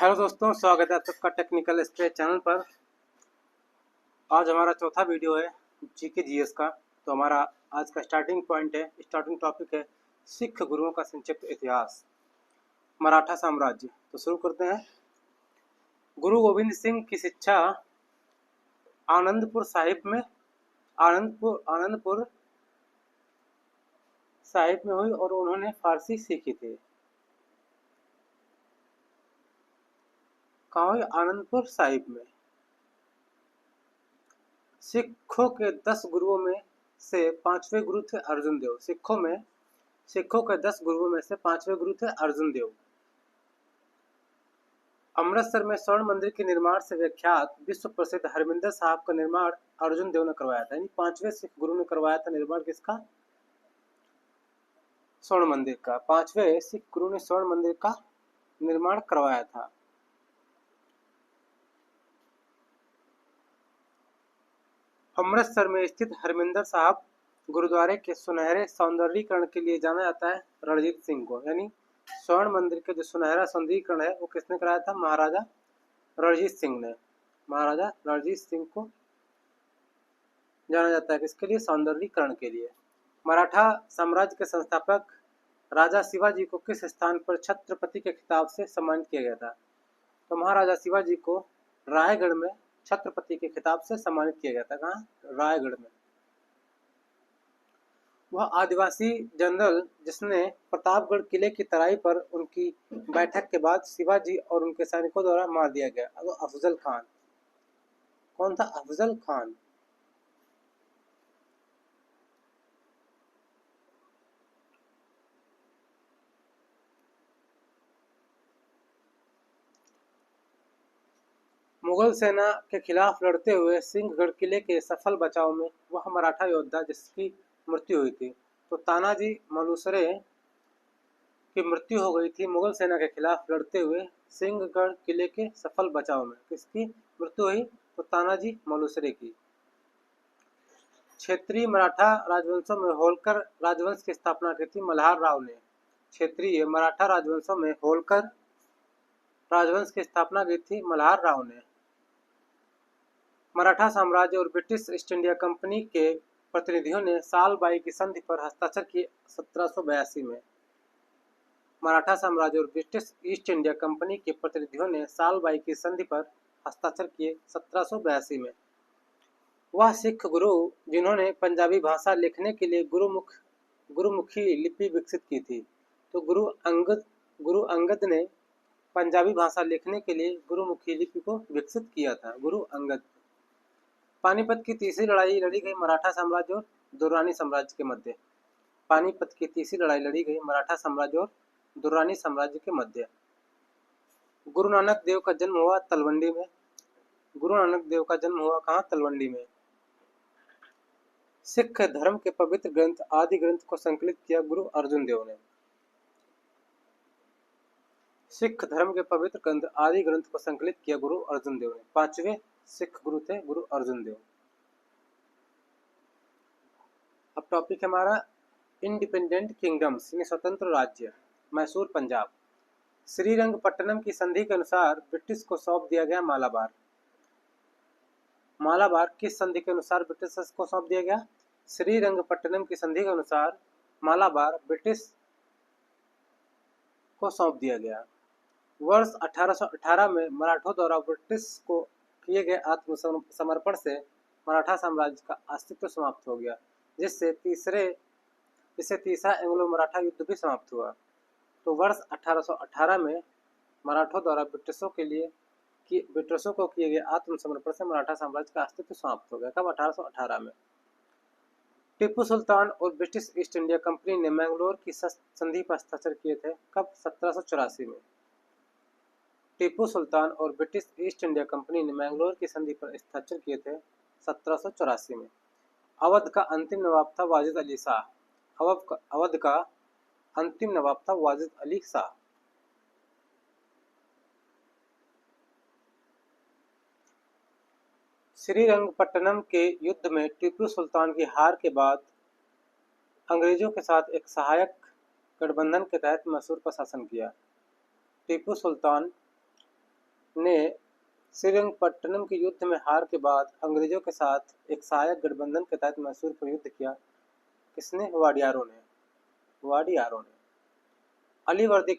Hello दोस्तों, स्वागत है आप सबका टेक्निकल स्ट्रेच चैनल पर। आज हमारा चौथा वीडियो है जीके जीएस का। तो हमारा आज का स्टार्टिंग टॉपिक है सिख गुरुओं का संक्षिप्त इतिहास, मराठा साम्राज्य। तो शुरू करते हैं। गुरु गोविंद सिंह की शिक्षा आनंदपुर साहिब में हुई और उन्होंने फारसी सीखी थी। कहाँ हुई? आनंदपुर साहिब में। सिखों के 10 गुरुओं में से पांचवें गुरु थे अर्जुन देव। सिखों के 10 गुरुओं में से पांचवें गुरु थे अर्जुन देव। अमृतसर में स्वर्ण मंदिर के निर्माण से विख्यात विश्व प्रसिद्ध हरमिंदर साहिब का निर्माण अर्जुन देव ने करवाया था। यानी पांचवें सिख गुरु ने करवाया था निर्माण किसका? स्वर्ण मंदिर का। पांचवें सिख गुरु ने स्वर्ण मंदिर का निर्माण करवाया था। अमृतसर में स्थित हरमिंदर साहिब गुरुद्वारे के सुनहरे सौंदर्यीकरण के लिए जाना जाता है रणजीत सिंह को। यानी स्वर्ण मंदिर के जो सुनहरा सौंदर्यीकरण है वो किसने कराया था? महाराजा रणजीत सिंह ने। महाराजा रणजीत सिंह को जाना जाता है किसके लिए? सौंदर्यीकरण के लिए। मराठा साम्राज्य के संस्थापक राजा शिवाजी को किस स्थान पर छत्रपति के खिताब से सम्मानित किया गया था? तो महाराजा शिवाजी को रायगढ़ में छत्रपति के खिताब से सम्मानित किया गया था। कहाँ? रायगढ़ में। वह आदिवासी जनरल जिसने प्रतापगढ़ किले की तराई पर उनकी बैठक के बाद शिवाजी और उनके सैनिकों द्वारा मार दिया गया। तो अफजल खान। कौन था? अफजल खान। मुगल सेना के खिलाफ लड़ते हुए सिंहगढ़ किले के सफल बचाव में वह मराठा योद्धा जिसकी मृत्यु हुई थी। तो तानाजी मालुसरे की मृत्यु हो गई थी मुगल सेना के खिलाफ लड़ते हुए सिंहगढ़ किले के सफल बचाव में। किसकी मृत्यु हुई? तो तानाजी मालुसरे की। क्षेत्रीय मराठा राजवंशों में होलकर राजवंश की स्थापना की थी मल्हार राव ने। क्षेत्रीय मराठा राजवंशों में होलकर राजवंश की स्थापना की थी मल्हार राव ने। मराठा साम्राज्य और ब्रिटिश ईस्ट इंडिया कंपनी के प्रतिनिधियों ने साल बाई की संधि पर हस्ताक्षर किए 1782 में। मराठा साम्राज्य और ब्रिटिश ईस्ट इंडिया कंपनी के प्रतिनिधियों ने साल बाई की संधि पर हस्ताक्षर किए 1782 में। वह सिख गुरु जिन्होंने पंजाबी भाषा लिखने के लिए गुरुमुखी लिपि विकसित की थी। तो गुरु अंगद ने पंजाबी भाषा लिखने के लिए गुरुमुखी लिपि को विकसित किया था। गुरु अंगद। पानीपत की तीसरी लड़ाई लड़ी गई मराठा साम्राज्य और दुर्रानी साम्राज्य के मध्य। पानीपत की तीसरी लड़ाई लड़ी गई मराठा साम्राज्य और दुर्रानी साम्राज्य के मध्य। गुरु नानक देव का जन्म हुआ तलवंडी में। गुरु नानक देव का जन्म हुआ कहाँ? तलवंडी में। सिख धर्म के पवित्र ग्रंथ आदि ग्रंथ को संकलित किया गुरु अर्जुन देव ने। सिख धर्म के पवित्र ग्रंथ आदि ग्रंथ को संकलित किया गुरु अर्जुन देव ने। पांचवें सिख गुरु थे गुरु अर्जुन देव। अब टॉपिक है हमारा इंडिपेंडेंट किंगडम्स यानी स्वतंत्र राज्य। मैसूर पंजाब। श्रीरंगपट्टनम की संधि के अनुसार ब्रिटिश को सौंप दिया गया मालाबार। मालाबार किस संधि के अनुसार ब्रिटिश को सौंप दिया गया? श्रीरंगपट्टनम की संधि के अनुसार मालाबार ब्रिटिश को सौंप दिया गया। वर्ष 1818 में मराठों द्वारा ब्रिटिश को किए गए आत्मसमर्पण से मराठा साम्राज्य का अस्तित्व समाप्त हो गया, जिससे तीसरा एंग्लो मराठा युद्ध भी समाप्त हुआ। तो वर्ष 1818 में मराठों द्वारा ब्रिटिशों को किए गए आत्मसमर्पण से मराठा साम्राज्य का अस्तित्व समाप्त हो गया। कब? 1818 में। टीपू सुल्तान और ब्रिटिश ईस्ट इंडिया कंपनी ने मैंगलोर की संधि पर हस्ताक्षर किए थे। कब? 1784 में। टीपू सुल्तान और ब्रिटिश ईस्ट इंडिया कंपनी ने मैंगलोर की संधि पर हस्ताक्षर किए थे 1784 में। अवध का अंतिम नवाब था वाजिद अली शाह। अवध का अंतिम नवाब था वाजिद अली शाह। श्रीरंगपट्टनम के युद्ध में टीपू सुल्तान की हार के बाद अंग्रेजों के साथ एक सहायक गठबंधन के तहत मैसूर पर शासन किया। टीपू सुल्तान ने श्रीरंगपट्टनम के युद्ध में हार के बाद अंग्रेजों के साथ एक सहायक गठबंधन के तहत मैसूर पर युद्ध किया। किसने? वाडियारों ने। वाडियारों ने। अलीवर्दी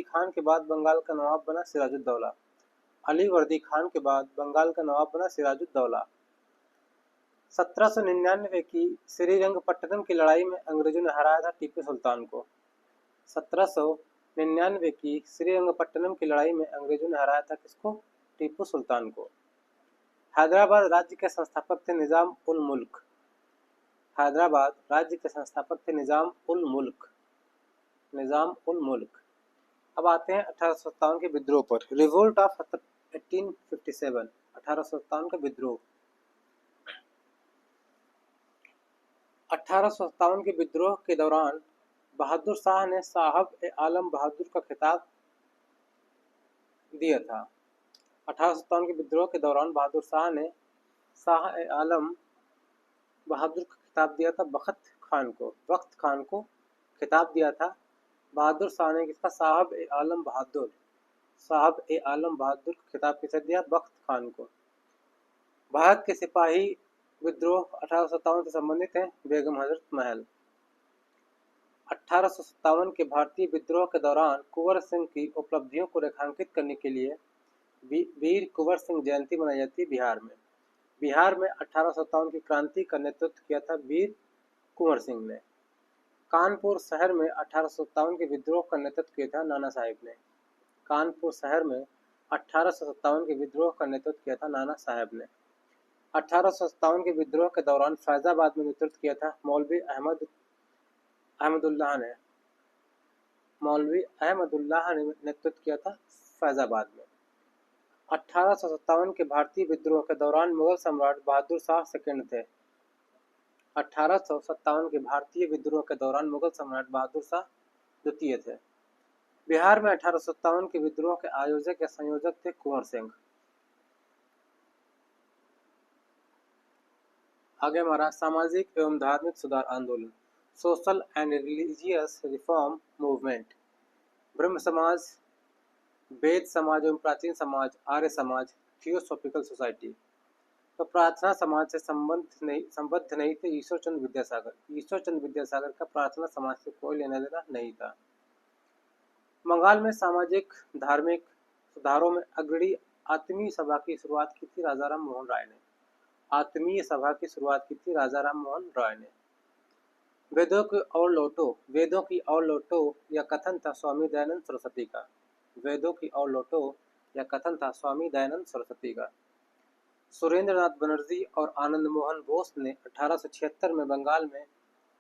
खान के बाद बंगाल का नवाब बना सिराजुद्दौला। अलीवर्दी खान के बाद बंगाल का नवाब बना सिराजुद्दौला। 1799 की श्रीरंगपट्टनम की लड़ाई में अंग्रेजों ने हराया था टीपू सुल्तान को। 1799 की श्रीरंगपट्टनम की लड़ाई में अंग्रेजों ने हराया था किसको? टीपू सुल्तान को। हैदराबाद राज्य के संस्थापक थे निजाम उल मुल्क। हैदराबाद राज्य के संस्थापक थे निजाम उल मुल्क। निजाम उल मुल्क। अब आते हैं 1857 के विद्रोह पर। Revolt of 1857। 1857 का विद्रोह। 1857 के विद्रोह के दौरान बहादुर शाह ने साहब-ए-आलम बहादुर का खिताब दिया था। 1857 के विद्रोह के दौरान बहादुर शाह ने शाह-ए-आलम बहादुर का खिताब दिया था वक्त खान को खिताब दिया था। बहादुर शाह ने किसका? साहब-ए-आलम बहादुर। साहब-ए-आलम बहादुर का खिताब किसे दिया? वक्त खान को। भारत के सिपाही विद्रोह 1857 से संबंधित है बेगम हजरत महल। 1857 के भारतीय विद्रोह के दौरान कुंवर सिंह की उपलब्धियों को रेखांकित करने के लिए वीर कुंवर सिंह जयंती मनाई जाती है बिहार में। बिहार में 1857 की क्रांति का नेतृत्व किया था वीर कुंवर सिंह ने। कानपुर शहर में 1857 के विद्रोह का नेतृत्व किया था नाना साहेब ने। कानपुर शहर में 1857 के विद्रोह का नेतृत्व किया था नाना साहेब ने। 1857 के विद्रोह के दौरान फैजाबाद में नेतृत्व किया था मौलवी अहमदुल्लाह ने। मौलवी अहमदुल्लाह ने नेतृत्व किया था फैजाबाद में। 1857 के भारतीय विद्रोह के दौरान मुगल सम्राट बहादुर शाह सेकंड थे। 1857 के भारतीय विद्रोह के दौरान मुगल सम्राट बहादुर शाह द्वितीय थे। बिहार में 1857 के विद्रोह के आयोजक या संयोजक थे कुंवर सिंह। आगे हमारा सामाजिक एवं धार्मिक सुधार आंदोलन, social and religious reform movement. ब्रह्म समाज, वेद समाज एवं प्राचीन समाज, आर्य समाज, थियोसॉफिकल सोसाइटी। तो प्रार्थना समाज से संबद्ध नहीं थे ईश्वरचंद्र विद्यासागर। ईश्वरचंद्र विद्यासागर का प्रार्थना समाज से कोई लेना देना नहीं था। बंगाल में सामाजिक धार्मिक सुधारों में अग्रणी आत्मीय सभा की शुरुआत की थी राजाराम मोहन राय ने। आत्मीय सभा की शुरुआत की थी राजाराम मोहन राय ने। वेदों की ओर लौटो यह कथन था स्वामी दयानंद सरस्वती का। वेदों की ओर लौटो यह कथन था स्वामी दयानंद सरस्वती का। सुरेंद्रनाथ बनर्जी और आनंद मोहन बोस ने 1876 में बंगाल में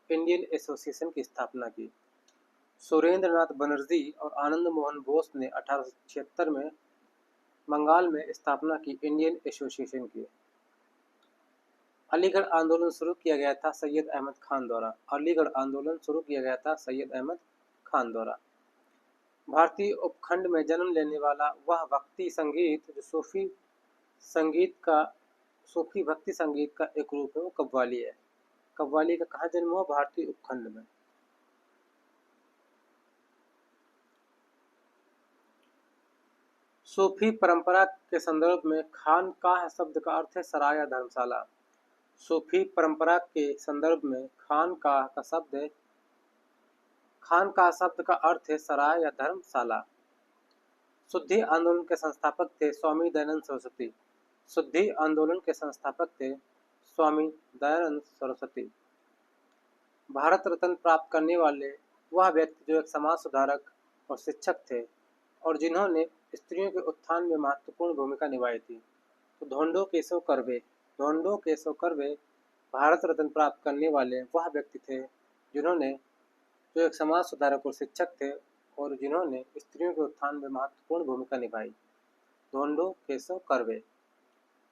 इंडियन एसोसिएशन की स्थापना की। सुरेंद्रनाथ बनर्जी और आनंद मोहन बोस ने 1876 में बंगाल में स्थापना की इंडियन एसोसिएशन की। अलीगढ़ आंदोलन शुरू किया गया था सैयद अहमद खान द्वारा। अलीगढ़ आंदोलन शुरू किया गया था सैयद अहमद खान द्वारा। भारतीय उपखंड में जन्म लेने वाला वह भक्ति संगीत जो सूफी भक्ति संगीत का एक रूप है वो कव्वाली है। कव्वाली का कहाँ जन्म हुआ? भारतीय उपखंड में। सूफी परंपरा के संदर्भ में खानकाह शब्द का अर्थ है सराय या धर्मशाला। सूफी परंपरा के संदर्भ में खानकाह शब्द का अर्थ है सराय या धर्मशाला। शुद्धि आंदोलन के संस्थापक थे स्वामी दयानंद सरस्वती। शुद्धि आंदोलन के संस्थापक थे स्वामी दयानंद सरस्वती। भारत रत्न प्राप्त करने वाले वह व्यक्ति जो एक समाज सुधारक और शिक्षक थे और जिन्होंने स्त्रियों के उत्थान में महत्वपूर्ण भूमिका निभाई थी। तो धोंडो केशव कर्वे भारत रत्न प्राप्त करने वाले वह व्यक्ति थे जिन्होंने जो एक समाज सुधारक और शिक्षक थे और जिन्होंने स्त्रियों के उत्थान में महत्वपूर्ण भूमिका निभाई। धोंडो केशव कर्वे।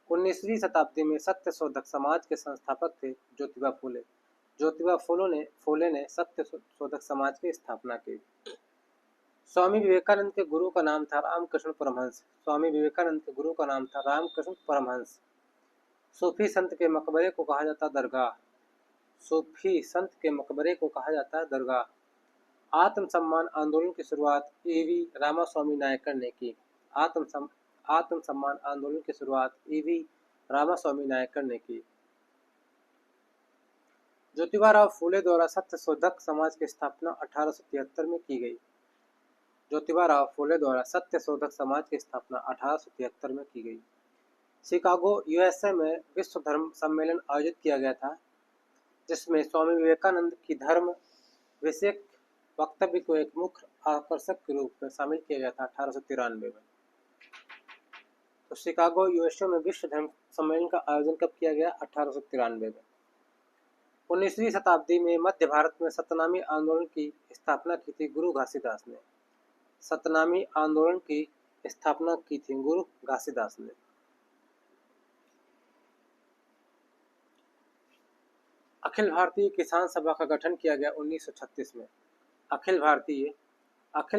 19वीं शताब्दी में सत्य शोधक समाज के संस्थापक थे ज्योतिबा फुले। ज्योतिबा फुले ने सत्य शोधक समाज की स्थापना की। स्वामी विवेकानंद के गुरु का नाम था रामकृष्ण परमहंस। स्वामी विवेकानंद के गुरु का नाम था रामकृष्ण परमहंस। सूफी संत के मकबरे को कहा जाता दरगाह। सूफी संत के मकबरे को कहा जाता है दरगाह। आत्मसम्मान आंदोलन की शुरुआत A.V. रामास्वामी नायकर ने की। आत्मसम्मान आंदोलन की शुरुआत ईवी रामास्वामी नायकर ने की। ज्योतिबा राव फूले द्वारा सत्य शोधक समाज की स्थापना 1873 में की गई। ज्योतिबा राव फूले द्वारा सत्य शोधक समाज की स्थापना 1873 में की गई। शिकागो यूएसए में विश्व धर्म सम्मेलन आयोजित किया गया था, जिसमें स्वामी विवेकानंद की धर्म विषयक वक्तव्य को एक मुख्य आकर्षक के रूप में शामिल किया गया था 1893 में। तो शिकागो यूएसए में विश्व धर्म सम्मेलन का आयोजन कब किया गया? 1893 में। 19वीं शताब्दी में मध्य भारत में सतनामी आंदोलन की स्थापना की थी गुरु घासीदास ने। सतनामी आंदोलन की स्थापना की थी गुरु घासीदास ने। अखिल भारतीय किसान सभा का गठन किया गया 1936 में। अखिल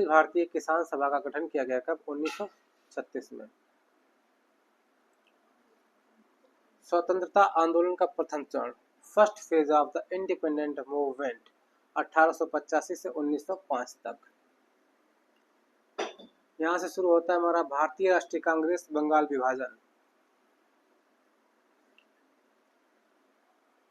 भारतीय किसान सभा का गठन किया गया कब? 1936 में। स्वतंत्रता आंदोलन का प्रथम चरण, first phase of the independent movement, 1885 से 1905 तक। यहाँ से शुरू होता है हमारा भारतीय राष्ट्रीय कांग्रेस बंगाल विभाजन।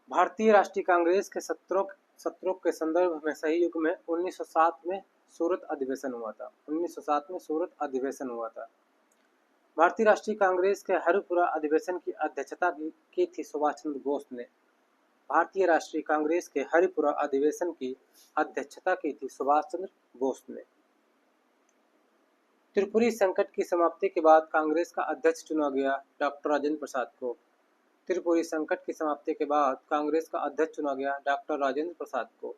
भारतीय राष्ट्रीय कांग्रेस के सत्रों के संदर्भ में सही युग में 1907 में सूरत अधिवेशन हुआ था। 1907 में सूरत अधिवेशन हुआ था। भारतीय राष्ट्रीय कांग्रेस के हरिपुरा अधिवेशन की अध्यक्षता की थी सुभाष चंद्र बोस ने। भारतीय राष्ट्रीय कांग्रेस के हरिपुरा अधिवेशन की अध्यक्षता की थी सुभाष चंद्र बोस ने। त्रिपुरी संकट की समाप्ति के बाद कांग्रेस का अध्यक्ष चुना गया डॉक्टर राजेंद्र प्रसाद को। त्रिपुरी संकट की समाप्ति के बाद कांग्रेस का अध्यक्ष चुना गया डॉक्टर राजेंद्र प्रसाद को।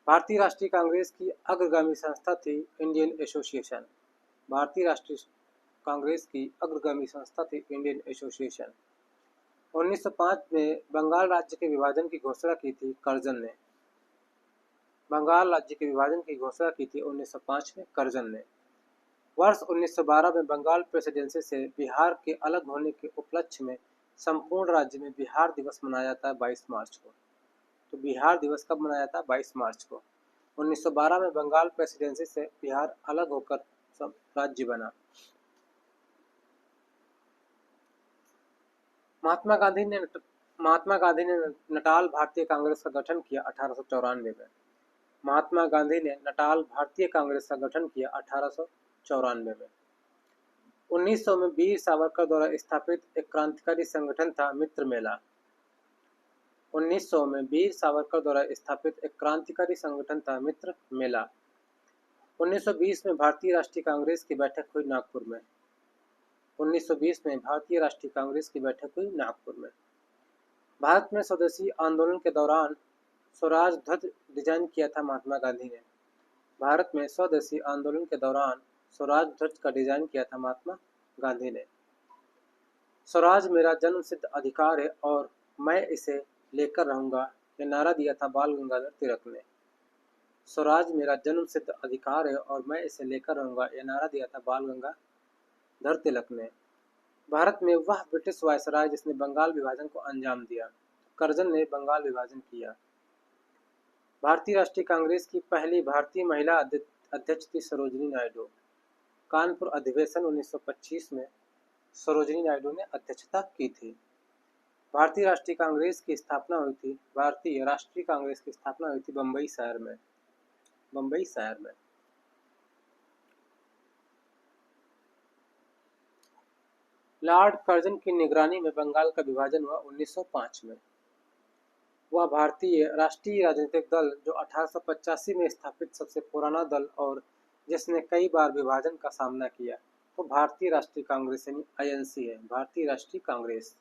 भारतीय राष्ट्रीय कांग्रेस की अग्रगामी संस्था थी इंडियन एसोसिएशन। भारतीय राष्ट्रीय कांग्रेस की अग्रगामी संस्था थी इंडियन एसोसिएशन। 1905 में बंगाल राज्य के विभाजन की घोषणा की थी कर्जन ने। बंगाल राज्य के विभाजन की घोषणा की थी 1905 में कर्जन ने। वर्ष 1912 में बंगाल प्रेसिडेंसी से बिहार के अलग होने के उपलक्ष्य में संपूर्ण राज्य में बिहार दिवस मनाया जाता है 22 मार्च को। तो बिहार दिवस कब मनाया जाता है? 22 मार्च को। 1912 में बंगाल प्रेसिडेंसी से बिहार अलग होकर राज्य बना। महात्मा गांधी ने नटाल भारतीय कांग्रेस का गठन किया 1894 में। महात्मा गांधी ने नटाल भारतीय कांग्रेस का गठन किया 1894 में। 1900 में वीर सावरकर द्वारा स्थापित एक क्रांतिकारी संगठन था मित्र मेला। 1900 में वीर सावरकर द्वारा स्थापित एक क्रांतिकारी संगठन था मित्र मेला। 1920 में भारतीय राष्ट्रीय कांग्रेस की बैठक हुई नागपुर में। 1920 में भारतीय राष्ट्रीय कांग्रेस की बैठक हुई नागपुर में। भारत में स्वदेशी आंदोलन के दौरान स्वराज ध्वज डिजाइन किया था महात्मा गांधी ने। भारत में स्वदेशी आंदोलन के दौरान स्वराज ध्वज का डिजाइन किया था महात्मा गांधी ने। स्वराज मेरा जन्म सिद्ध अधिकार है और मैं इसे लेकर रहूंगा, ये नारा दिया था बाल गंगाधर तिलक ने। स्वराज मेरा जन्म सिद्ध अधिकार है और मैं इसे लेकर रहूंगा, ये नारा दिया था बाल गंगाधर तिलक ने। भारत में वह ब्रिटिश वायसराय जिसने बंगाल विभाजन को अंजाम दिया, कर्जन ने बंगाल विभाजन किया। भारतीय राष्ट्रीय कांग्रेस की पहली भारतीय महिला अध्यक्ष थी सरोजिनी नायडू। कानपुर अधिवेशन 1925 में सरोजिनी नायडू ने अध्यक्षता की थी। भारतीय राष्ट्रीय कांग्रेस की स्थापना हुई थी बम्बई शहर में। लॉर्ड कर्जन की निगरानी में बंगाल का विभाजन हुआ 1905 में। वह भारतीय राष्ट्रीय राजनीतिक दल जो 1885 में स्थापित सबसे पुराना दल और जिसने कई बार विभाजन का सामना किया, तो भारतीय राष्ट्रीय कांग्रेस यानी आईएनसी है, भारतीय राष्ट्रीय कांग्रेस।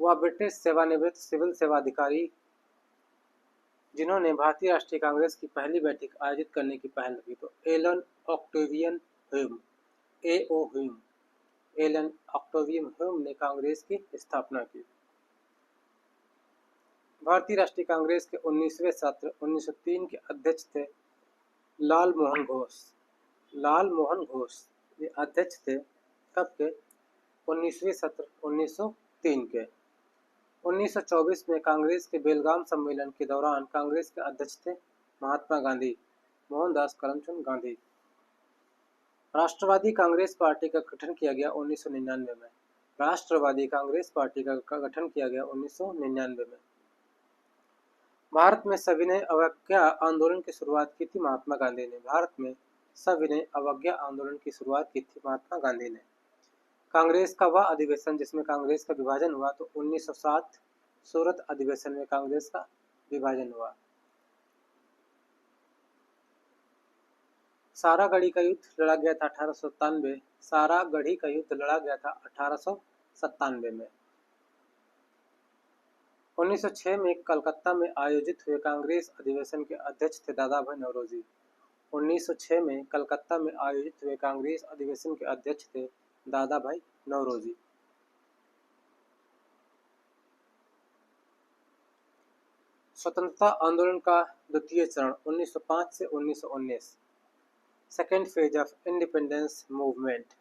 वह ब्रिटिश सेवानिवृत्त सिविल सेवा अधिकारी जिन्होंने भारतीय राष्ट्रीय कांग्रेस की पहली बैठक आयोजित करने की पहल की, तो एलन ऑक्टेवियन ह्यूम ने कांग्रेस की स्थापना की। भारतीय राष्ट्रीय कांग्रेस के 19वें सत्र 1903 के अध्यक्ष थे लाल मोहन घोष ये अध्यक्ष थे। कब के? 19वें सत्र 1903 के। 1924 में कांग्रेस के बेलगाम सम्मेलन के दौरान कांग्रेस के अध्यक्ष थे महात्मा गांधी, मोहनदास करमचंद गांधी। राष्ट्रवादी कांग्रेस पार्टी का गठन किया गया 1999 में। राष्ट्रवादी कांग्रेस पार्टी का गठन किया गया 1999 में। भारत में सविनय अवज्ञा आंदोलन की शुरुआत की थी महात्मा गांधी ने। भारत में सविनय अवज्ञा आंदोलन की शुरुआत की थी महात्मा गांधी ने। कांग्रेस का वह अधिवेशन जिसमें कांग्रेस का विभाजन हुआ तो 1907 सूरत अधिवेशन में कांग्रेस का विभाजन हुआ। सारागढ़ी का युद्ध लड़ा गया था 1897। सारागढ़ी का युद्ध लड़ा गया था 1897 में। 1906 में कलकत्ता में आयोजित हुए कांग्रेस अधिवेशन के अध्यक्ष थे दादा भाई नौरोजी। 1906 में कलकत्ता में आयोजित हुए कांग्रेस अधिवेशन के अध्यक्ष थे दादा भाई नौरोजी। स्वतंत्रता आंदोलन का द्वितीय चरण 1905 से 1919। Second phase of independence movement.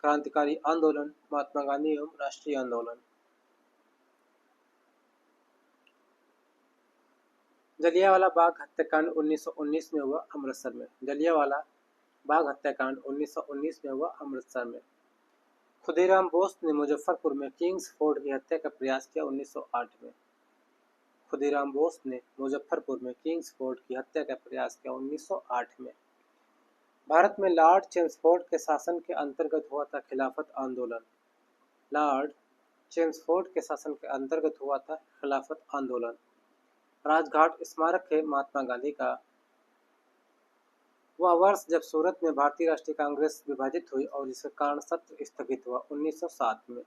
क्रांतिकारी आंदोलन, महात्मा गांधी एवं राष्ट्रीय आंदोलन। जलियांवाला बाग हत्याकांड 1919 में हुआ अमृतसर में। जलियांवाला बाग हत्याकांड 1919 में हुआ अमृतसर में। खुदीराम बोस ने मुजफ्फरपुर में किंग्स फोर्ड की हत्या का प्रयास किया 1908 में। खुदीराम बोस ने मुजफ्फरपुर में किंग्स फोर्ड की हत्या का प्रयास किया 1908 में। भारत में लॉर्ड चेम्सफोर्ड के शासन के अंतर्गत हुआ था खिलाफत आंदोलन। लॉर्ड चेम्सफोर्ड के शासन के अंतर्गत हुआ था खिलाफत आंदोलन। राजघाट स्मारक है महात्मा गांधी का। वह वर्ष जब सूरत में भारतीय राष्ट्रीय कांग्रेस विभाजित हुई और जिसके कारण सत्र स्थगित हुआ 1907 में।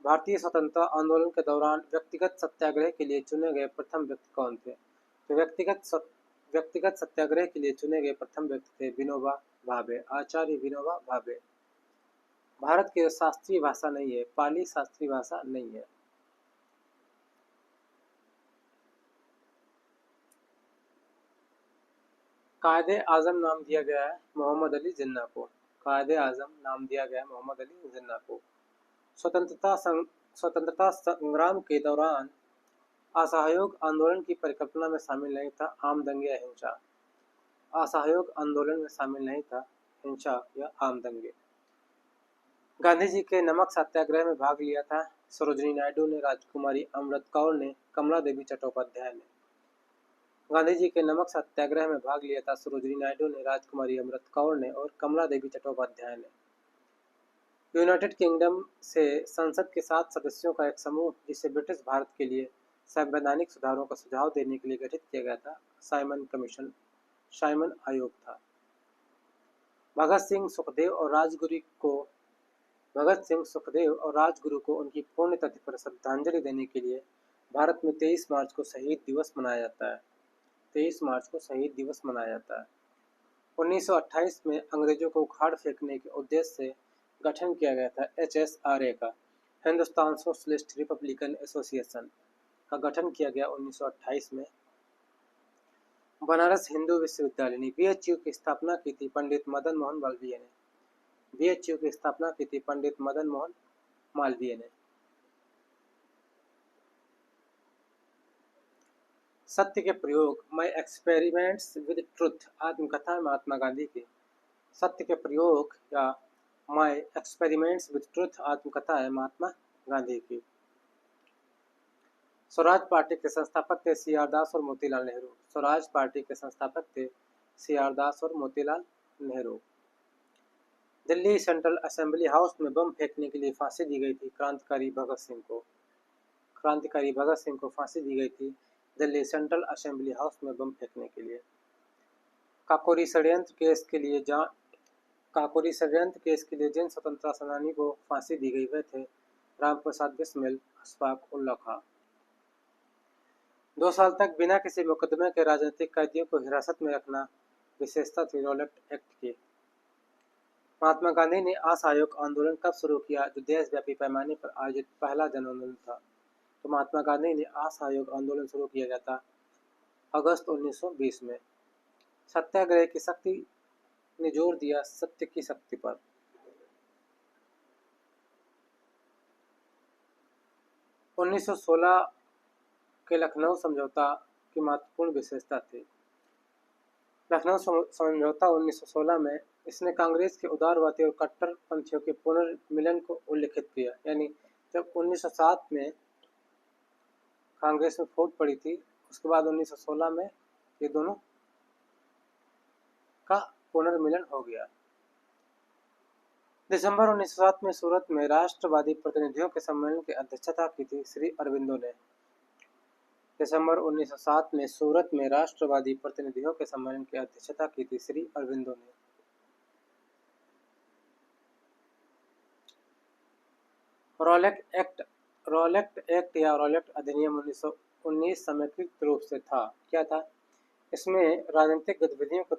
भारतीय स्वतंत्रता आंदोलन के दौरान व्यक्तिगत सत्याग्रह के लिए चुने गए प्रथम व्यक्ति कौन थे? तो व्यक्तिगत सत्याग्रह के लिए चुने गए प्रथम व्यक्ति थे विनोबा भावे, आचार्य विनोबा भावे। भारत की शास्त्रीय भाषा नहीं है, पाली शास्त्रीय भाषा नहीं है। कायदे आजम नाम दिया गया है मोहम्मद अली जिन्ना को। कायदे आजम नाम दिया गया है मोहम्मद अली जिन्ना को। स्वतंत्रता संग्राम के दौरान असहयोग आंदोलन की परिकल्पना में शामिल नहीं था आम दंगे या हिंसा। असहयोग आंदोलन में शामिल नहीं था हिंसा या आम दंगे। गांधी जी के नमक सत्याग्रह में भाग लिया था सरोजिनी नायडू ने, राजकुमारी अमृत कौर ने, कमला देवी चट्टोपाध्याय ने। गांधी जी के नमक सत्याग्रह में भाग लिया था सरोजिनी नायडू ने, राजकुमारी अमृत कौर ने और कमला देवी चट्टोपाध्याय ने। यूनाइटेड किंगडम से संसद के 7 सदस्यों का एक समूह जिसे ब्रिटिश भारत के लिए संवैधानिक सुधारों का सुझाव देने के लिए गठित किया गया था साइमन कमीशन, साइमन आयोग था। भगत सिंह सुखदेव और राजगुरु को उनकी पुण्यतिथि पर श्रद्धांजलि देने के लिए भारत में 23 मार्च को शहीद दिवस मनाया जाता है। 23 मार्च को शहीद दिवस मनाया जाता है। 1928 में अंग्रेजों को उखाड़ फेंकने के उद्देश्य से गठन किया गया था HSRA का, हिंदुस्तान सोशलिस्ट रिपब्लिकन एसोसिएशन का गठन किया गया 1928 में। बनारस हिंदू विश्वविद्यालय ने BHU की स्थापना की थी पंडित मदन मोहन मालवीय ने। BHU की स्थापना की थी पंडित मदन मोहन मालवीय ने। सत्य के प्रयोग, माई एक्सपेरिमेंट्स विद ट्रुथ, आत्मकथा महात्मा गांधी की। सत्य के प्रयोग या माई एक्सपेरिमेंट्स विद ट्रुथ आत्मकथा है महात्मा गांधी की। स्वराज पार्टी के संस्थापक थे CR दास और मोतीलाल नेहरू। स्वराज पार्टी के संस्थापक थे CR दास और Motilal Nehru. Delhi central assembly house में बम फेंकने के लिए फांसी दी गई थी क्रांतिकारी भगत सिंह को। क्रांतिकारी भगत सिंह को फांसी दी गई थी दिल्ली सेंट्रल असेंबली हाउस में बम फेंकने के लिए। काकोरी षड्यंत्र केस के लिए जिन स्वतंत्रता सेनानी को फांसी दी गई वे थे रामप्रसाद बिस्मिल, अशफाक उल्ला खां। 2 साल तक बिना किसी मुकदमे के राजनीतिक कैदियों को हिरासत में रखना विशेषता थी रॉलेट एक्ट की। महात्मा गांधी ने असहयोग आंदोलन कब शुरू किया जो देशव्यापी पैमाने पर आयोजित पहला जन आंदोलन था? तो महात्मा गांधी ने असहयोग आंदोलन शुरू किया गया था अगस्त 1920 में। सत्याग्रह की शक्ति ने जोर दिया सत्य की शक्ति पर। उन्नीस 1916 के लखनऊ समझौता की महत्वपूर्ण विशेषता थी। लखनऊ समझौता 1916 में इसने कांग्रेस के उदारवादी और कट्टरपंथियों के पुनर्मिलन को उल्लिखित किया। यानी जब 1907 में कांग्रेस में फूट पड़ी थी, उसके बाद 1916 में ये दोनों का पुनर्मिलन हो गया। दिसंबर 1907 में सूरत में राष्ट्रवादी प्रतिनिधियों के सम्मेलन की अध्यक्षता की थी श्री अरविंदो ने। दिसंबर 1907 में सूरत में राष्ट्रवादी प्रतिनिधियों के सम्मेलन की अध्यक्षता की थी श्री अरविंदो ने। रॉलेट एक्ट या रॉलेट अधिनियम 1919 समेकित रूप से था। क्या था? इसने राजनीतिक गतिविधियों को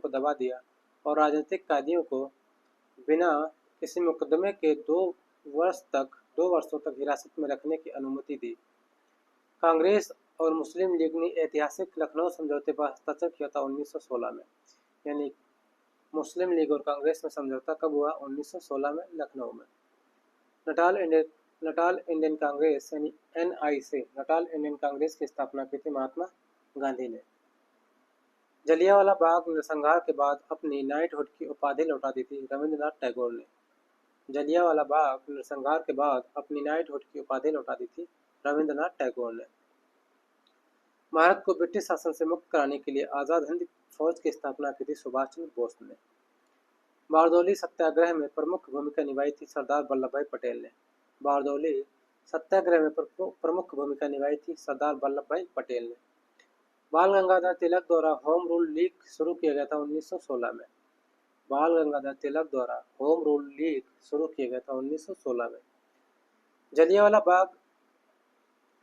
दबा दिया और राजनीतिक कैदियों को बिना किसी मुकदमे के 2 वर्षों तक हिरासत में रखने की अनुमति दी। कांग्रेस और मुस्लिम लीग ने ऐतिहासिक लखनऊ समझौते पर हस्ताक्षर किया था 1916 में। यानी मुस्लिम लीग और कांग्रेस में समझौता कब हुआ? 1916 में, लखनऊ में। नटाल इंडियन कांग्रेस यानी NIC, नटाल इंडियन कांग्रेस की स्थापना की थी महात्मा गांधी ने। जलियांवाला बाग नरसंहार के बाद अपनी नाइटहुड की उपाधि लौटा दी थी रविंद्रनाथ टैगोर ने। जलियांवाला बाग नरसंहार के बाद अपनी नाइटहुड की उपाधि लौटा दी थी रविंद्रनाथ टैगोर ने। भारत को ब्रिटिश शासन से मुक्त कराने के लिए आज़ाद हिंद फौज की स्थापना की थी सुभाष चंद्र बोस ने। बारदौली सत्याग्रह में प्रमुख भूमिका निभाई थी सरदार वल्लभ भाई पटेल ने। बारदौली सत्याग्रह में प्रमुख भूमिका निभाई थी सरदार वल्लभ भाई पटेल ने। बाल गंगाधर तिलक द्वारा होम रूल लीग शुरू किया गया था 1916 में। बाल गंगाधर तिलक द्वारा होम रूल लीग शुरू किया गया था 1916 में। जलियांवाला बाग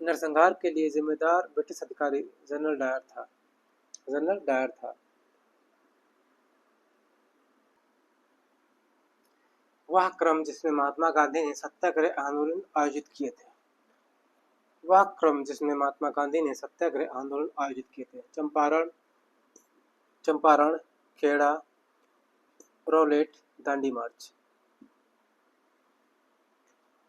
नरसंहार के लिए जिम्मेदार ब्रिटिश अधिकारी जनरल डायर था। वह क्रम जिसमें महात्मा गांधी ने सत्याग्रह आंदोलन आयोजित किए थे। चंपारण, खेड़ा, रॉलेट, दांडी मार्च।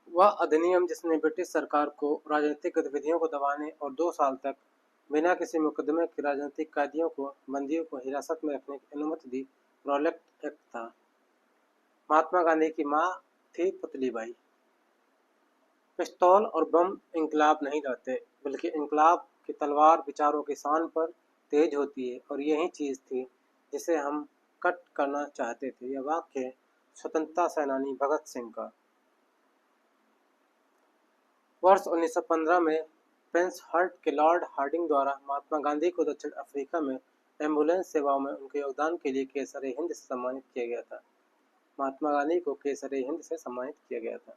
वह अधिनियम जिसने ब्रिटिश सरकार को राजनीतिक गतिविधियों को दबाने और 2 साल तक बिना किसी मुकदमे के राजनीतिक कैदियों को बंदियों को हिरासत में रखने की अनुमति दी, रॉलेट एक्ट था। महात्मा गांधी की मां थी पुतलीबाई। पिस्तौल और बम इंकलाब नहीं लाते, बल्कि इंकलाब की तलवार विचारों की शान पर तेज होती है, और यही चीज थी जिसे हम कट करना चाहते थे। यह वाक्य स्वतंत्रता सेनानी भगत सिंह का। वर्ष 1915 में पेंसहर्स्ट के लॉर्ड हार्डिंग द्वारा महात्मा गांधी को दक्षिण अफ्रीका में एम्बुलेंस सेवाओं में उनके योगदान के लिए केसर-ए-हिंद से सम्मानित किया गया था। महात्मा गांधी को केसर-ए-हिंद से सम्मानित किया गया था।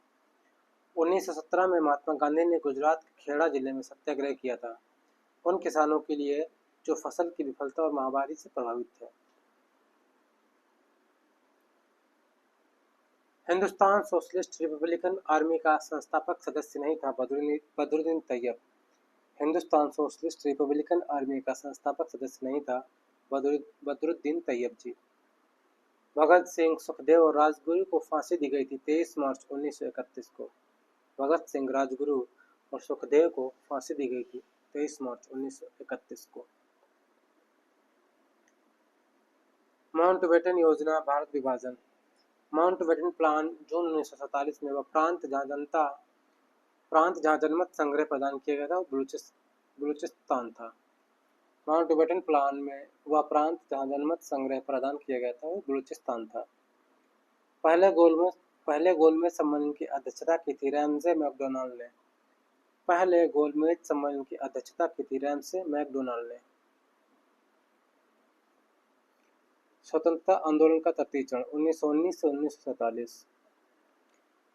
1917 में महात्मा गांधी ने गुजरात के खेड़ा जिले में सत्याग्रह किया था, उन किसानों के लिए जो फसल की विफलता और महामारी से प्रभावित थे। हिंदुस्तान सोशलिस्ट रिपब्लिकन आर्मी का संस्थापक सदस्य नहीं था Badruddin Tayyab. Hindustan socialist republican army का संस्थापक सदस्य नहीं था बदरुद्दीन तैयब जी। भगत सिंह, सुखदेव और राजगुरु को फांसी दी गई थी 23 मार्च 1931 को। भगत सिंह, राजगुरु और सुखदेव को फांसी दी गई थी 23 मार्च 1931 को। माउंटबेटन योजना, भारत विभाजन। माउंटबेटन प्लान जून 1947 में वह प्रांत जहाँ जनमत संग्रह प्रदान किया गया था वो बलूचिस्तान था। माउंटबेटन प्लान में वह प्रांत जहाँ जनमत संग्रह प्रदान किया गया था वो बलूचिस्तान था। पहले गोलमेज सम्मेलन की अध्यक्षता की थी रैमसे मैकडोनाल्ड ने। स्वतंत्रता आंदोलन का तृतीय चरण 1919 से 1947।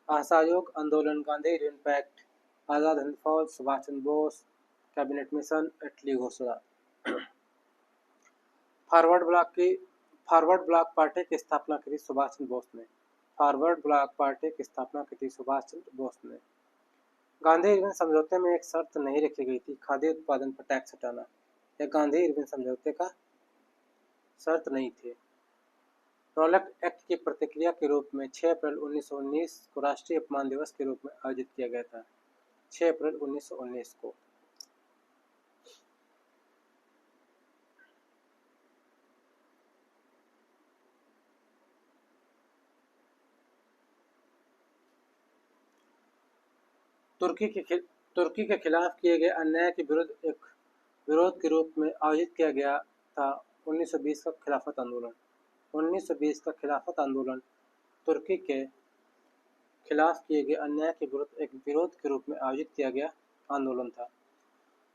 असहयोग आंदोलन, गांधी यूनियन पैक्ट, आजाद हिंद फौज, Subhash Chandra Bose, cabinet mission, Italy घोषणा। फॉरवर्ड ब्लॉक पार्टी की स्थापना की थी सुभाष चंद्र बोस ने। गांधी इरविन समझौते में एक शर्त नहीं रखी गई थी खाद्य उत्पादन पर टैक्स हटाना। यह गांधी इरविन समझौते का शर्त नहीं थे। रॉलेट एक्ट की प्रतिक्रिया के रूप में 6 अप्रैल 1919 को राष्ट्रीय अपमान दिवस के रूप में आयोजित किया गया था। 6 अप्रैल 1919 को। तुर्की के खिलाफ किए गए अन्याय के विरुद्ध एक विरोध के रूप में आयोजित किया गया था 1920 का खिलाफत आंदोलन। 1920 का खिलाफत आंदोलन तुर्की के खिलाफ किए गए अन्याय के विरुद्ध एक विरोध के रूप में आयोजित किया गया आंदोलन था।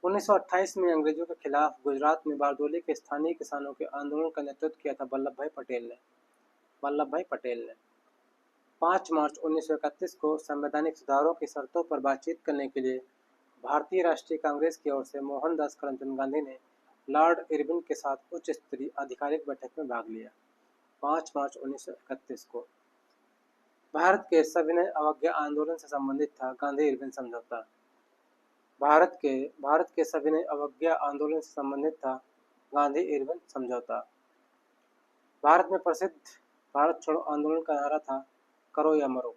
1928 में अंग्रेजों के खिलाफ गुजरात में बारडोली के स्थानीय किसानों के आंदोलन का नेतृत्व किया था वल्लभ भाई पटेल ने 5 मार्च 1931 को संवैधानिक सुधारों की शर्तों पर बातचीत करने के लिए भारतीय राष्ट्रीय कांग्रेस की ओर से मोहनदास करमचंद गांधी ने लॉर्ड इरविन के साथ उच्च स्तरीय आधिकारिक बैठक में भाग लिया। 5 मार्च 1931 को भारत के सविनय अवज्ञा आंदोलन से संबंधित था गांधी इरविन समझौता। भारत के सविनय अवज्ञा आंदोलन से संबंधित था गांधी इरविन समझौता। भारत में प्रसिद्ध भारत छोड़ो आंदोलन का नारा था करो या मरो।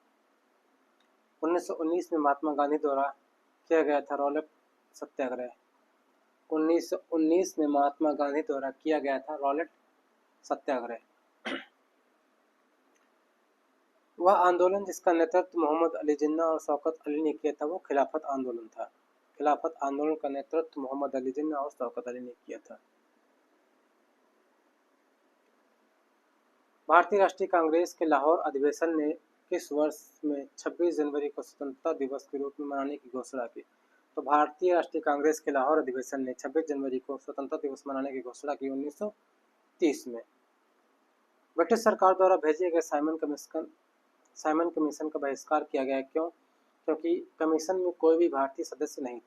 1919 में महात्मा गांधी द्वारा किया गया था रॉलेट सत्याग्रह। 1919 में महात्मा गांधी द्वारा किया गया था रॉलेट सत्याग्रह। वह आंदोलन जिसका नेतृत्व मोहम्मद अली जिन्ना और शौकत अली ने किया था वो खिलाफत आंदोलन था। खिलाफत आंदोलन का नेतृत्व मोहम्मद अली जिन्ना और शौकत अली ने किया था। भारतीय राष्ट्रीय कांग्रेस के लाहौर अधिवेशन ने किस वर्ष में 26 जनवरी को स्वतंत्रता दिवस के रूप में मनाने की घोषणा की? तो भारतीय राष्ट्रीय कांग्रेस के लाहौर अधिवेशन ने 26 जनवरी को स्वतंत्रता दिवस मनाने की घोषणा की 1930 में। ब्रिटिश सरकार द्वारा भेजे गए साइमन कमीशन का बहिष्कार किया गया। क्यों? क्योंकि कमीशन में कोई भी भारतीय सदस्य नहीं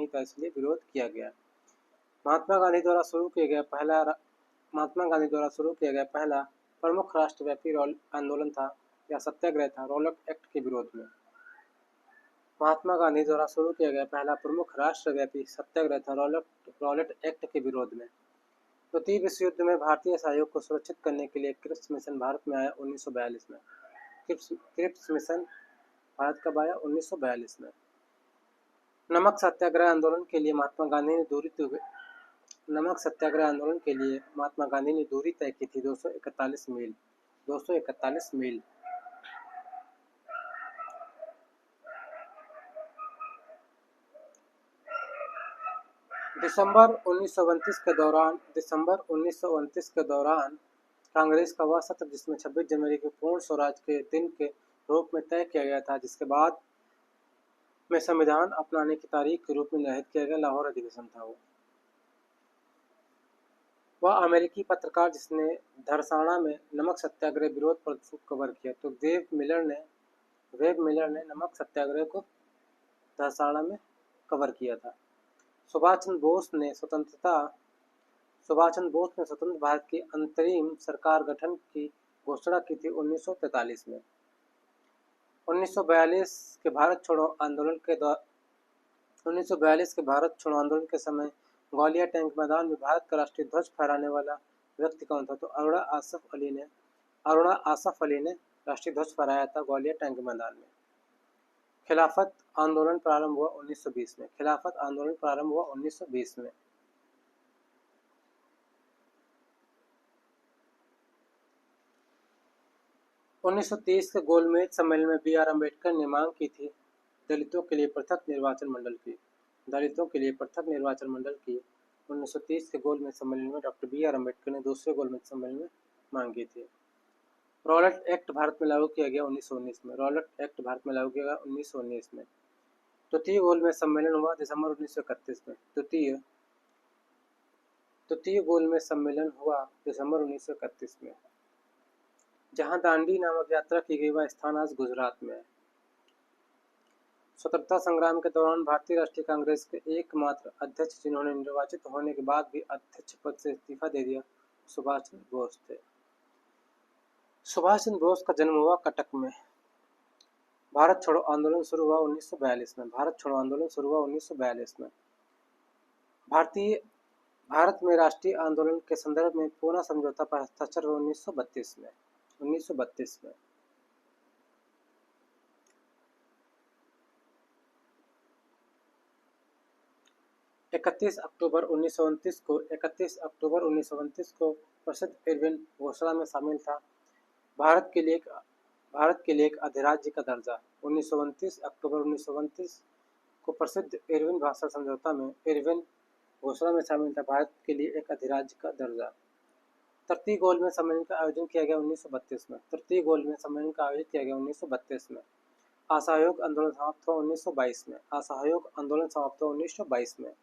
था, इसलिए विरोध किया गया। महात्मा गांधी द्वारा शुरू किया गया पहला प्रमुख राष्ट्रव्यापी आंदोलन था या सत्याग्रह था रॉलेट एक्ट के विरोध में। महात्मा गांधी द्वारा शुरू किया गया पहला प्रमुख राष्ट्रव्यापी सत्याग्रह था रॉलेट एक्ट के विरोध में। द्वितीय विश्व युद्ध में भारतीय सहयोग को सुरक्षित करने के लिए क्रिप्स मिशन भारत में आया 1942 में। क्रिप्स मिशन भारत कब आया? 1942 में। नमक सत्याग्रह आंदोलन के लिए महात्मा गांधी ने दूरी तय की थी 241 मील। दिसंबर 1929 के दौरान कांग्रेस का वह सत्र जिसमें 26 जनवरी को पूर्ण स्वराज के दिन के रूप में तय किया गया था, जिसके बाद में संविधान अपनाने की तारीख के रूप में निर्धारित किया गया, लाहौर अधिवेशन था वो। वह अमेरिकी पत्रकार जिसने धरसाना में नमक सत्याग्रह विरोध पर कवर किया, तो वेब मिलर ने नमक सत्याग्रह को धरसाना में कवर किया था। सुभाष चंद्र बोस ने स्वतंत्र भारत की अंतरिम सरकार गठन की घोषणा की थी 1943 में। 1942 के भारत छोड़ो आंदोलन के समय ग्वालियर टैंक मैदान में भारत का राष्ट्रीय ध्वज फहराने वाला व्यक्ति कौन था? तो अरुणा आसफ अली ने राष्ट्रीय ध्वज फहराया था ग्वालियर टैंक मैदान में। खिलाफत आंदोलन प्रारंभ हुआ 1920 में। 1930 के गोलमेज सम्मेलन में बी आर अम्बेडकर ने मांग की थी दलितों के लिए पृथक निर्वाचन मंडल की। 1930 के गोलमेज सम्मेलन में डॉक्टर बी आर अम्बेडकर ने दूसरे गोलमेज सम्मेलन में मांगी थी। रॉलेट एक्ट भारत में लागू किया गया 1919 में। तृतीय गोलमेज सम्मेलन हुआ दिसंबर 1931 में। तृतीय गोलमेज सम्मेलन हुआ दिसंबर 1931 में। जहां दांडी नामक यात्रा की गई वह स्थान आज गुजरात में है। स्वतंत्रता संग्राम के दौरान भारतीय राष्ट्रीय कांग्रेस के एकमात्र अध्यक्ष जिन्होंने निर्वाचित होने के बाद भी अध्यक्ष पद से इस्तीफा दे दिया, सुभाष चंद्र बोस थे। सुभाष चंद्र बोस का जन्म हुआ कटक में। भारत छोड़ो आंदोलन शुरू हुआ 1942 में। भारत में राष्ट्रीय आंदोलन के संदर्भ में पूना समझौता पर हस्ताक्षर हुआ 1932 में। 31 अक्टूबर 1929 को प्रसिद्ध इरविन घोषणा में शामिल था। भारत के लिए एक भारत के लिए एक अधिराज्य का दर्जा। 1929 अक्टूबर 1929 को प्रसिद्ध इरविन भाषा समझौता में इरविन घोषणा में शामिल था भारत के लिए एक अधिराज्य का दर्जा। तृतीय गोलमेज सम्मेलन का आयोजन किया गया 1932 में। तृतीय गोलमेज सम्मेलन का आयोजन किया गया 1932 में। असहयोग आंदोलन समाप्त हुआ 1922 में। असहयोग आंदोलन समाप्त हुआ 1922 में।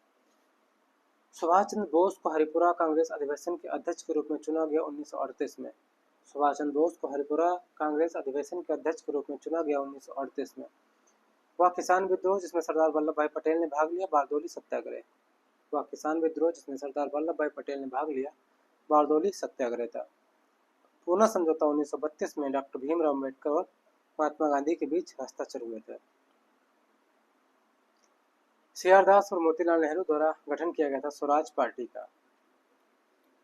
सुभाष चंद्र बोस को हरिपुरा कांग्रेस अधिवेशन के अध्यक्ष के रूप में चुना गया 1938 में। सुभाष चंद्र बोस को हरिपुरा कांग्रेस अधिवेशन के अध्यक्ष के रूप में चुना गया 1938 में। वह किसान विद्रोह जिसमें सरदार वल्लभ भाई पटेल ने भाग लिया, बारदोली सत्याग्रह। वह किसान विद्रोह जिसमें सरदार वल्लभ भाई पटेल ने भाग लिया, बारदोली सत्याग्रह था। पूना समझौता 1932 में डॉक्टर भीमराव अम्बेडकर और महात्मा गांधी के बीच हस्ताक्षर हुए थे। सी.आर. दास और मोतीलाल नेहरू द्वारा गठन किया गया था स्वराज पार्टी का।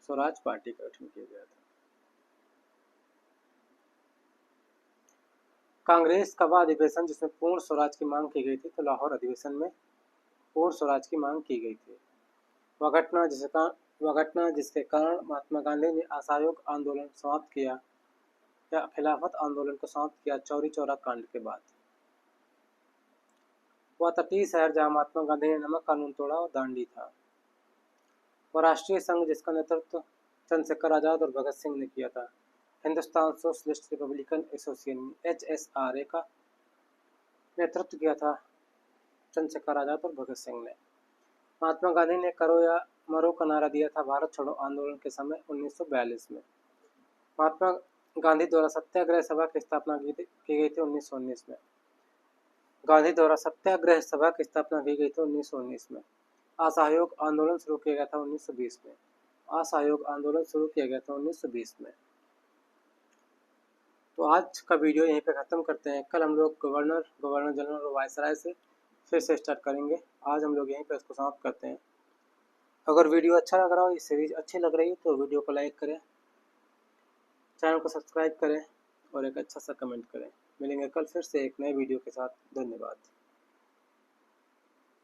स्वराज पार्टी का गठन किया गया था। कांग्रेस का वह अधिवेशन जिसमें पूर्ण स्वराज की मांग की गई थी, तो लाहौर अधिवेशन में पूर्ण स्वराज की मांग की गई थी। वह घटना जिसके कारण महात्मा गांधी ने असहयोग आंदोलन समाप्त किया या खिलाफत आंदोलन को समाप्त किया चौरी चौरा कांड के बाद। वह तटीय शहर जहां महात्मा गांधी ने नमक कानून तोड़ा और दांडी था। वह राष्ट्रीय संघ जिसका नेतृत्व चंद्रशेखर आजाद और भगत सिंह ने किया था। Hindustan socialist Republican association HSRA का नेतृत्व किया था चंद्रशेखर आजाद और भगत सिंह ने। महात्मा गांधी ने करो या मरो का नारा दिया था भारत छोड़ो आंदोलन के समय 1942 में। महात्मा गांधी द्वारा सत्याग्रह सभा की स्थापना की गई थी 1919 में। गांधी द्वारा सत्याग्रह सभा की स्थापना की गई थी 1919 में। असहयोग आंदोलन शुरू किया गया था 1920 में। असहयोग आंदोलन शुरू किया गया था 1920 में। तो आज का वीडियो यहीं पे ख़त्म करते हैं। कल हम लोग गवर्नर जनरल और वायसराय से फिर से स्टार्ट करेंगे। आज हम लोग यहीं पे इसको समाप्त करते हैं। अगर वीडियो अच्छा लग रहा हो, ये सीरीज अच्छी लग रही है, तो वीडियो को लाइक करें, चैनल को सब्सक्राइब करें और एक अच्छा सा कमेंट करें। मिलेंगे कल फिर से एक नए वीडियो के साथ। धन्यवाद।